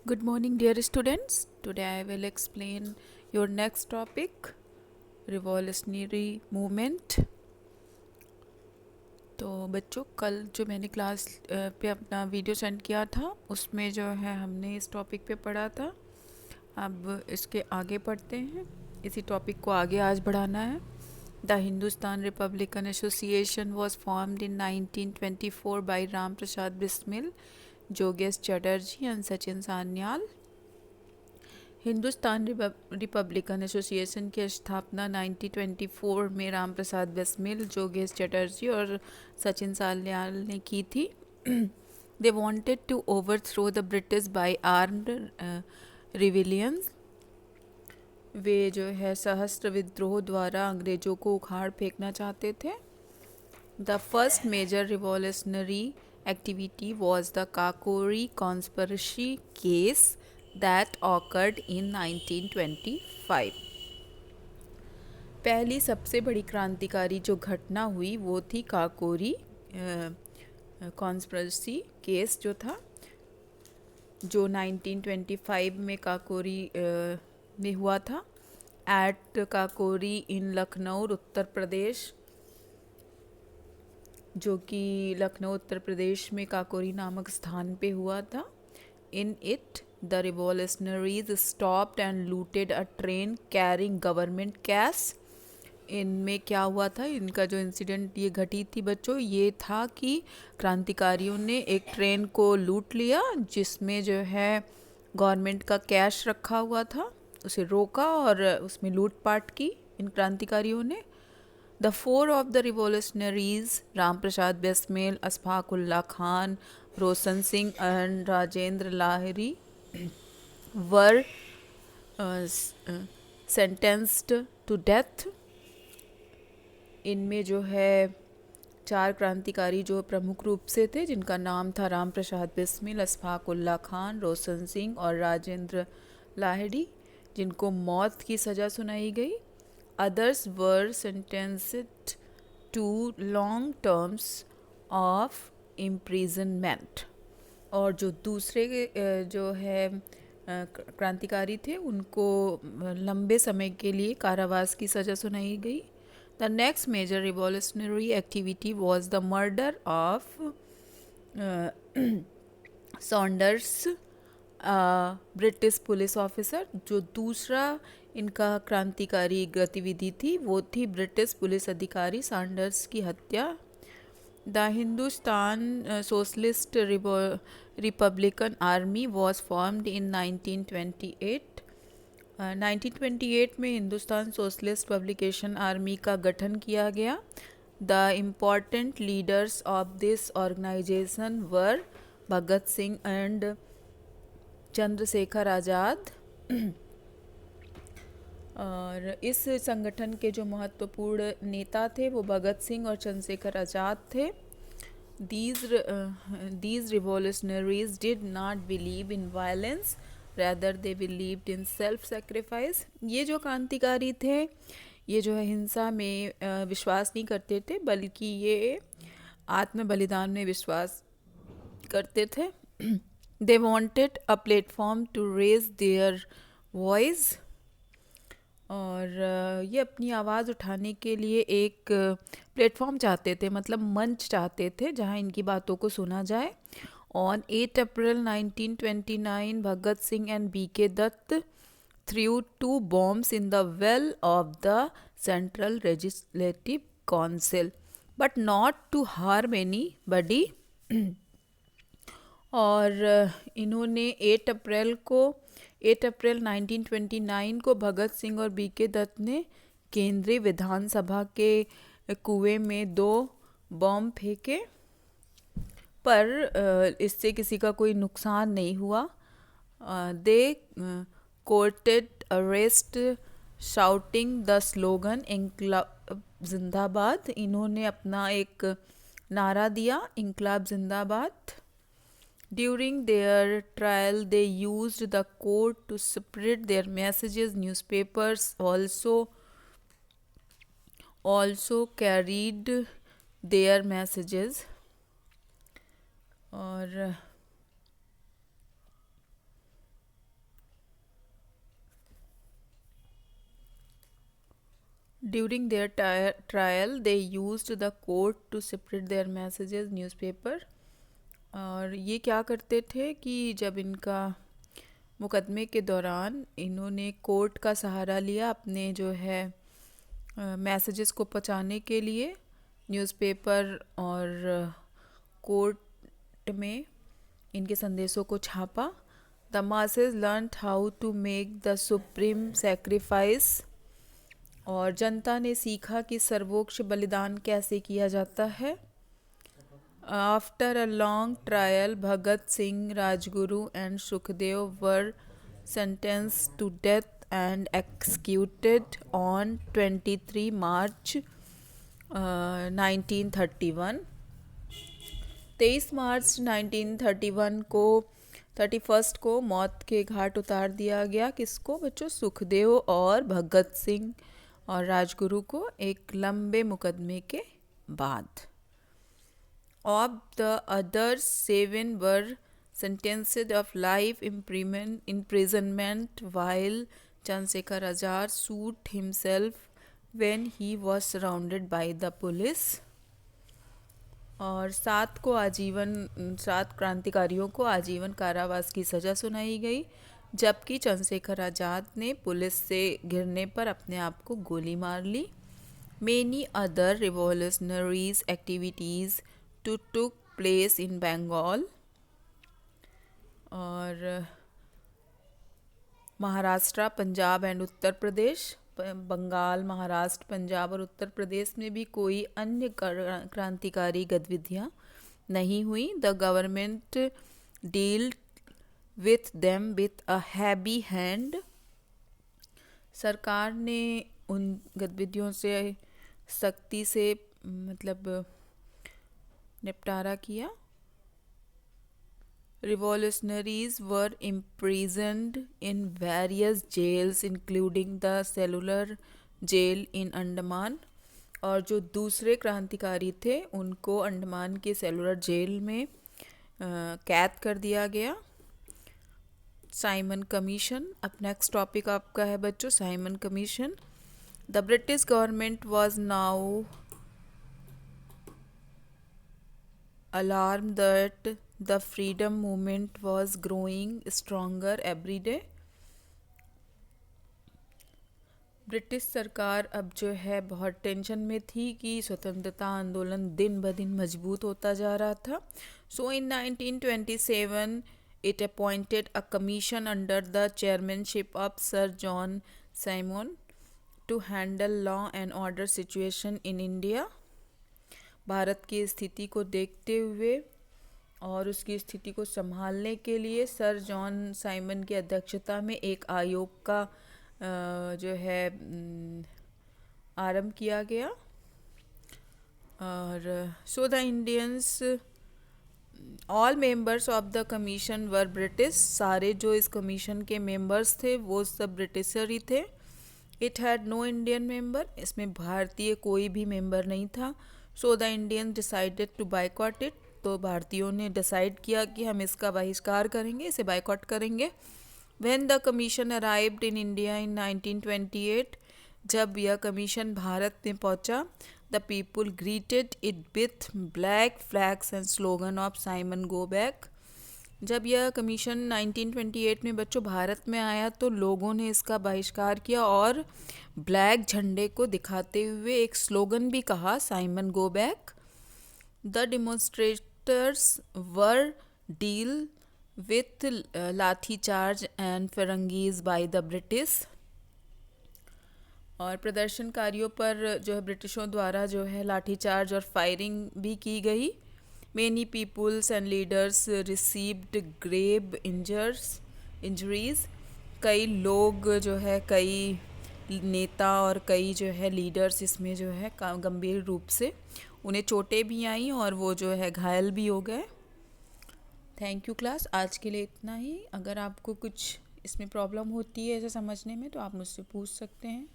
Good morning, dear students. Today I will explain your next topic, revolutionary movement. तो बच्चों, कल जो मैंने क्लास पे अपना वीडियो सेंड किया था उसमें जो है हमने इस टॉपिक पे पढ़ा था। अब इसके आगे पढ़ते हैं। इसी टॉपिक को आगे आज बढ़ाना है। The Hindustan Republican Association was formed in 1924 by Ram Prasad Bismil, जोगेश Chatterjee and Sachin Sanyal. Hindustan Republican Association की स्थापना 1924 में राम प्रसाद बिस्मिल, जोगेश चटर्जी और सचिन सान्याल ने की थी। They wanted to overthrow the British by armed rebellions. वे जो है सहस्त्र विद्रोह द्वारा अंग्रेजों को उखाड़ फेंकना चाहते थे। The first major revolutionary activity was the Kakori conspiracy case that occurred in 1925. पहली सबसे बड़ी क्रांतिकारी जो घटना हुई वो थी काकोरी कॉन्स्पिरेसी केस जो था, जो 1925 में काकोरी में हुआ था। एट काकोरी इन लखनऊ, उत्तर प्रदेश, जो कि लखनऊ उत्तर प्रदेश में काकोरी नामक स्थान पे हुआ था। In it the revolutionaries stopped and looted a train carrying government cash. इनमें क्या हुआ था, इनका जो इंसिडेंट ये घटी थी बच्चों, ये था कि क्रांतिकारियों ने एक ट्रेन को लूट लिया जिसमें जो है गवर्नमेंट का कैश रखा हुआ था। उसे रोका और उसमें लूटपाट की इन क्रांतिकारियों ने। The four of the revolutionaries, Ram Prasad Bismil, Ashfaq Ullah Khan, Roshan Singh and Rajendra Lahiri, were sentenced to death. इनमें जो है चार क्रांतिकारी जो प्रमुख रूप से थे, जिनका नाम था राम प्रसाद बिस्मिल, अशफाक उल्ला खान, रोशन सिंह और राजेंद्र लाहिड़ी, जिनको मौत की सज़ा सुनाई गई। Others were sentenced to long terms of imprisonment. और जो दूसरे जो है क्रांतिकारी थे उनको लंबे समय के लिए कारावास की सज़ा सुनाई गई। The next major revolutionary activity was the murder of Saunders, British police officer. जो दूसरा इनका क्रांतिकारी गतिविधि थी वो थी ब्रिटिश पुलिस अधिकारी सॉन्डर्स की हत्या। The Hindustan socialist Republican army was formed इन 1928। 1928 में हिंदुस्तान सोशलिस्ट पब्लिकेशन आर्मी का गठन किया गया। The important leaders of this organisation were Bhagat Singh and Chandrashekhar Azad. और इस संगठन के जो नेता थे वो भगत सिंह और चंद्रशेखर आज़ाद थे। These revolutionaries did not believe in violence, rather they believed in self-sacrifice. ये जो क्रांतिकारी थे ये जो है हिंसा में विश्वास नहीं करते थे, बल्कि ये आत्म बलिदान में विश्वास करते थे। They wanted a platform to raise their voice. और ये अपनी आवाज़ उठाने के लिए एक प्लेटफॉर्म चाहते थे, मतलब मंच चाहते थे जहाँ इनकी बातों को सुना जाए। On 8 April 1929 Bhagat Singh and BK Dutt threw 2 bombs in the well of the Central Legislative Council, but not to harm anybody. और इन्होंने 8 अप्रैल 1929 को भगत सिंह और BK दत्त ने केंद्रीय विधानसभा के कुएं में 2 बॉम्ब फेंके, पर इससे किसी का कोई नुकसान नहीं हुआ। दे कोर्टेड अरेस्ट शाउटिंग द स्लोगन इंकलाब जिंदाबाद। इन्होंने अपना एक नारा दिया, इंकलाब जिंदाबाद। During their trial, they used the court to spread their messages. Newspapers also carried their messages. और During their trial, they used the court to separate their messages newspaper. और ये क्या करते थे कि जब इनका मुकदमे के दौरान इन्होंने कोर्ट का सहारा लिया अपने जो है मैसेजेस को पहुंचाने के लिए न्यूज़पेपर और कोर्ट में इनके संदेशों को छापा. The masses learn how to make the supreme sacrifice. और जनता ने सीखा कि सर्वोच्च बलिदान कैसे किया जाता है. After a long trial Bhagat Singh, Rajguru and Sukhdev were sentenced to death and executed on 23 March 1931. 23 मार्च 1931 को 31 को मौत के घाट उतार दिया गया. किसको बच्चों? सुखदेव और भगत सिंह और राजगुरु को एक लंबे मुकदमे के बाद. Of the others, 7 were sentenced of life imprisonment while Chandrasekhar Azad sued himself when he was surrounded by the police. और 7 क्रांतिकारियों को आजीवन कारावास की सज़ा सुनाई गई, जबकि चंद्रशेखर आज़ाद ने पुलिस से घिरने पर अपने आप को गोली मार ली. Many other revolutionaries activities took place in Bengal. और महाराष्ट्र, पंजाब एंड उत्तर प्रदेश, बंगाल, महाराष्ट्र, पंजाब और उत्तर प्रदेश में भी कोई अन्य क्रांतिकारी गतिविधियाँ नहीं हुई. The government dealt with them with a heavy hand. सरकार ने उन गतिविधियों से सख्ती से निपटारा किया. Revolutionaries were imprisoned in various jails including the cellular jail in Andaman. और जो दूसरे क्रांतिकारी थे उनको अंडमान के सेलुलर जेल में कैद कर दिया गया. Simon commission. अब नेक्स्ट टॉपिक आपका है बच्चों Simon commission. The British government was now alarmed that the freedom movement was growing stronger every day. British सरकार अब जो है बहुत टेंशन में थी कि स्वतंत्रता आंदोलन दिन ब दिन मजबूत होता जा रहा था. सो इन 1927 it appointed a commission under the chairmanship of Sir John Simon to handle law and order situation in India. Bharat की स्थिति को देखते हुए और उसकी स्थिति को संभालने के लिए सर जॉन साइमन की अध्यक्षता में एक आयोग का जो है आरंभ किया गया. और so the Indians all members of the commission were British. सारे जो इस कमीशन के मेंबर्स थे वो सब ब्रिटिशर ही थे. It had no Indian member. इसमें भारतीय कोई भी मेंबर नहीं था. So the Indian decided to boycott it. तो भारतीयों ने डिसाइड किया कि हम इसका बहिष्कार करेंगे, इसे बाइकॉट करेंगे. When the commission arrived in India in 1928, जब यह कमीशन भारत में पहुंचा, the people greeted it with black flags and slogan of Simon go back. जब यह कमीशन 1928 में बच्चों भारत में आया तो लोगों ने इसका बहिष्कार किया और ब्लैक झंडे को दिखाते हुए एक स्लोगन भी कहा, Simon go back. The demonstrators were deal with lathi charge and firangis by the British. और प्रदर्शनकारियों पर जो है ब्रिटिशों द्वारा जो है लाठीचार्ज और फायरिंग भी की गई. Many peoples and leaders received grave injuries. कई लोग जो है, कई नेता और कई जो है लीडर्स इसमें जो है गंभीर रूप से उन्हें चोटें भी आईं और वो जो है घायल भी हो गए. Thank you class. आज के लिए इतना ही. अगर आपको कुछ इसमें प्रॉब्लम होती है ऐसे समझने में तो आप मुझसे पूछ सकते हैं.